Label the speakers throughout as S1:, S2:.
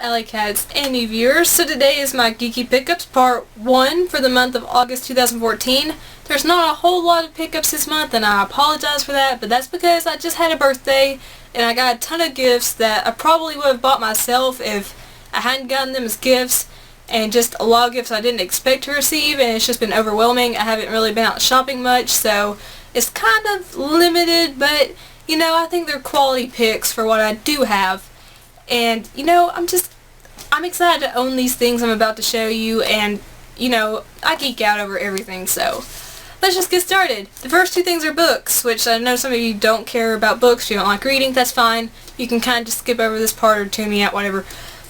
S1: Alycats and new viewers. So today is my Geeky Pickups Part 1 for the month of August 2014. There's not a whole lot of pickups this month and I apologize for that, but that's because I just had a birthday and I got a ton of gifts that I probably would have bought myself if I hadn't gotten them as gifts, and just a lot of gifts I didn't expect to receive, and it's just been overwhelming. I haven't really been out shopping much, so it's kind of limited, but you know, I think they're quality picks for what I do have. And, you know, I'm excited to own these things I'm about to show you, and, you know, I geek out over everything, so let's just get started. The first two things are books, which I know some of you don't care about books, you don't like reading, that's fine. You can kind of just skip over this part or tune me out, whatever.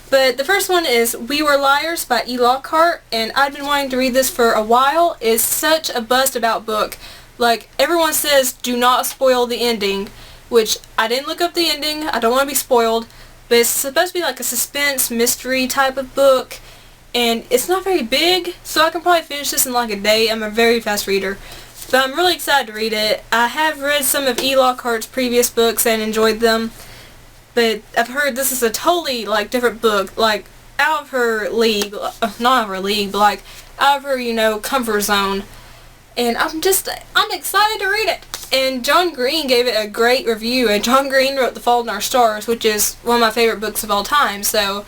S1: But the first one is We Were Liars by Alycats, and I've been wanting to read this for a while. It's such a buzzed about book. Like, everyone says, do not spoil the ending, which I didn't look up the ending, I don't want to be spoiled. But it's supposed to be like a suspense, mystery type of book. And it's not very big, so I can probably finish this in like a day. I'm a very fast reader. But I'm really excited to read it. I have read some of Alycats' previous books and enjoyed them. But I've heard this is a totally like different book. Like out of her league, not out of her league, but like out of her, you know, comfort zone. And I'm excited to read it. And John Green gave it a great review, and John Green wrote The Fault in Our Stars, which is one of my favorite books of all time, so,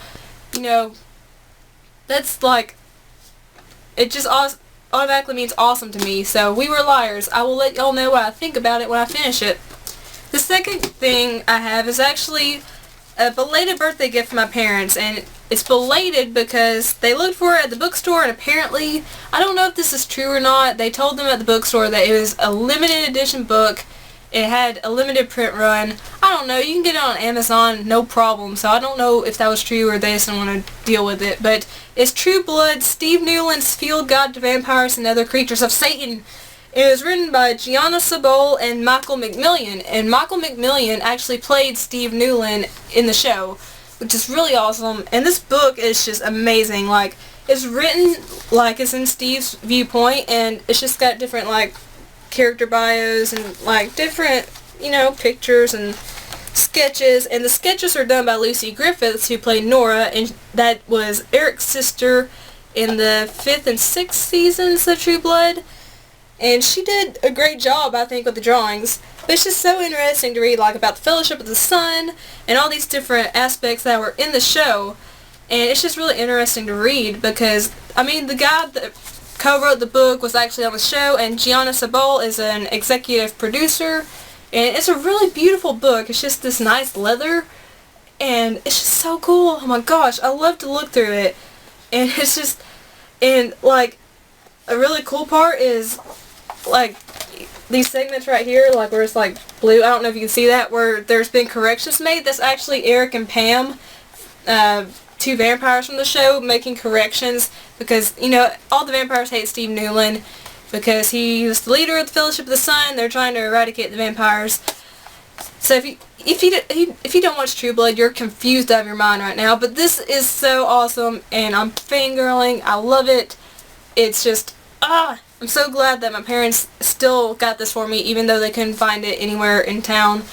S1: you know, that's like, it just automatically means awesome to me. So, We Were Liars. I will let y'all know what I think about it when I finish it. The second thing I have is actually a belated birthday gift from my parents, and it's belated because they looked for it at the bookstore, and apparently, I don't know if this is true or not, they told them at the bookstore that it was a limited edition book. It had a limited print run. I don't know, you can get it on Amazon, no problem, so I don't know if that was true or they just didn't want to deal with it, but it's True Blood, Steve Newland's Field Guide to Vampires and Other Creatures of Satan. It was written by Gianna Sabol and Michael McMillian, and Michael McMillian actually played Steve Newland in the show, which is really awesome. And this book is just amazing. Like, it's written like it's in Steve's viewpoint, and it's just got different like character bios and like different, you know, pictures and sketches. And the sketches are done by Lucy Griffiths, who played Nora, and that was Eric's sister in the 5th and 6th seasons of True Blood. And she did a great job, I think, with the drawings. But it's just so interesting to read, like, about the Fellowship of the Sun and all these different aspects that were in the show. And it's just really interesting to read because, I mean, the guy that co-wrote the book was actually on the show, and Gianna Sabol is an executive producer. And it's a really beautiful book. It's just this nice leather, and it's just so cool. Oh my gosh, I love to look through it. And it's just, and, like, a really cool part is, like, these segments right here, like where it's like blue, I don't know if you can see that, where there's been corrections made. That's actually Eric and Pam, two vampires from the show, making corrections because, you know, all the vampires hate Steve Newland because he was the leader of the Fellowship of the Sun. They're trying to eradicate the vampires. So if you don't watch True Blood, you're confused out of your mind right now, but this is so awesome, and I'm fangirling. I love it. It's just, I'm so glad that my parents still got this for me, even though they couldn't find it anywhere in town.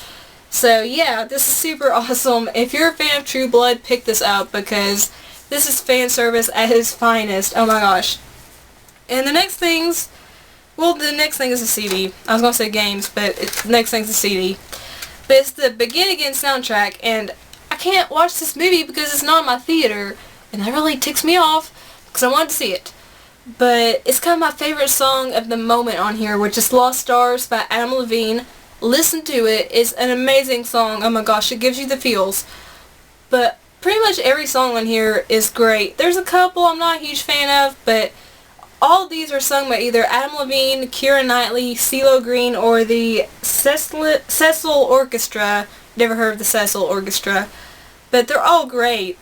S1: So yeah, this is super awesome. If you're a fan of True Blood, pick this up because this is fan service at its finest. Oh my gosh. And the next thing is a CD. I was going to say games, but the next thing's a CD. But it's the Begin Again soundtrack, and I can't watch this movie because it's not in my theater, and that really ticks me off because I wanted to see it. But it's kind of my favorite song of the moment on here, which is Lost Stars by Adam Levine. Listen to it. It's an amazing song. Oh my gosh, it gives you the feels. But pretty much every song on here is great. There's a couple I'm not a huge fan of, but all of these are sung by either Adam Levine, Keira Knightley, CeeLo Green, or the Cecil Orchestra. Never heard of the Cecil Orchestra. But they're all great.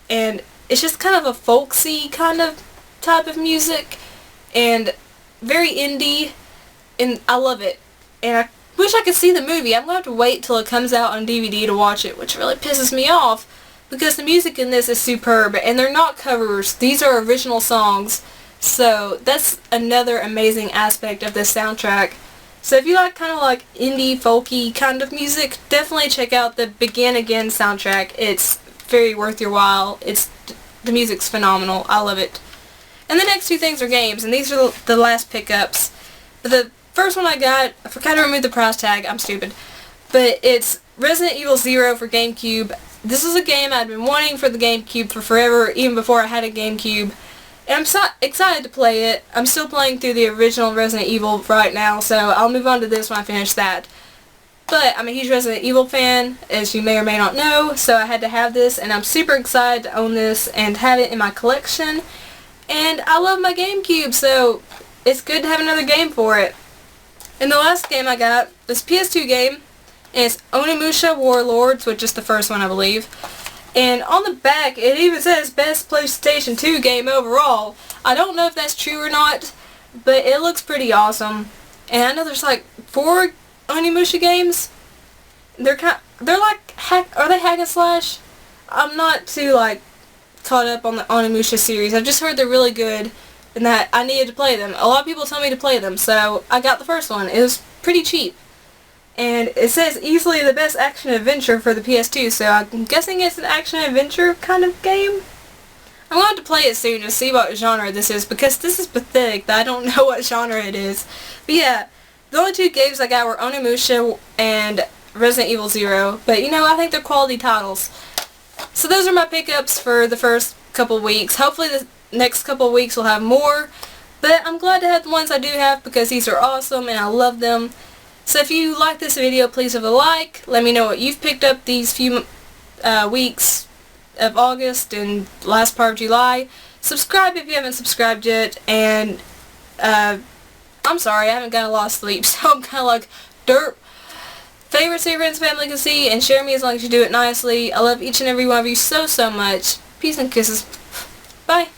S1: And it's just kind of a folksy kind of type of music, and very indie, and I love it. And I wish I could see the movie. I'm going to have to wait till it comes out on DVD to watch it, which really pisses me off because the music in this is superb, and they're not covers. These are original songs, so that's another amazing aspect of this soundtrack. So if you like kind of like indie, folky kind of music, definitely check out the Begin Again soundtrack. It's very worth your while. The music's phenomenal. I love it. And the next two things are games, and these are the last pickups. The first one I got, I forgot to remove the price tag, I'm stupid, but it's Resident Evil 0 for GameCube. This is a game I'd been wanting for the GameCube for forever, even before I had a GameCube. And I'm so excited to play it. I'm still playing through the original Resident Evil right now, so I'll move on to this when I finish that. But I'm a huge Resident Evil fan, as you may or may not know, so I had to have this, and I'm super excited to own this and have it in my collection. And I love my GameCube, so it's good to have another game for it. And the last game I got was a PS2 game, and it's Musha Warlords, which is the first one I believe. And on the back, it even says Best PlayStation 2 Game Overall. I don't know if that's true or not, but it looks pretty awesome. And I know there's like 4 Musha games. They're like are they hack and slash? I'm not too like caught up on the Musha series. I've just heard they're really good and that I needed to play them. A lot of people tell me to play them, so I got the first one. It was pretty cheap. And it says easily the best action-adventure for the PS2, so I'm guessing it's an action-adventure kind of game. I'm going to play it soon to see what genre this is, because this is pathetic that I don't know what genre it is. But yeah, the only 2 games I got were Musha and Resident Evil 0, but you know, I think they're quality titles. So those are my pickups for the first couple weeks. Hopefully the next couple weeks will have more, but I'm glad to have the ones I do have because these are awesome and I love them. So if you like this video, please leave a like. Let me know what you've picked up these few weeks of August and last part of July. Subscribe if you haven't subscribed yet, and I'm sorry, I haven't got a lot of sleep, so I'm kind of like derp. Favorite so your friends and family can see, and share me as long as you do it nicely. I love each and every one of you so much. Peace and kisses. Bye.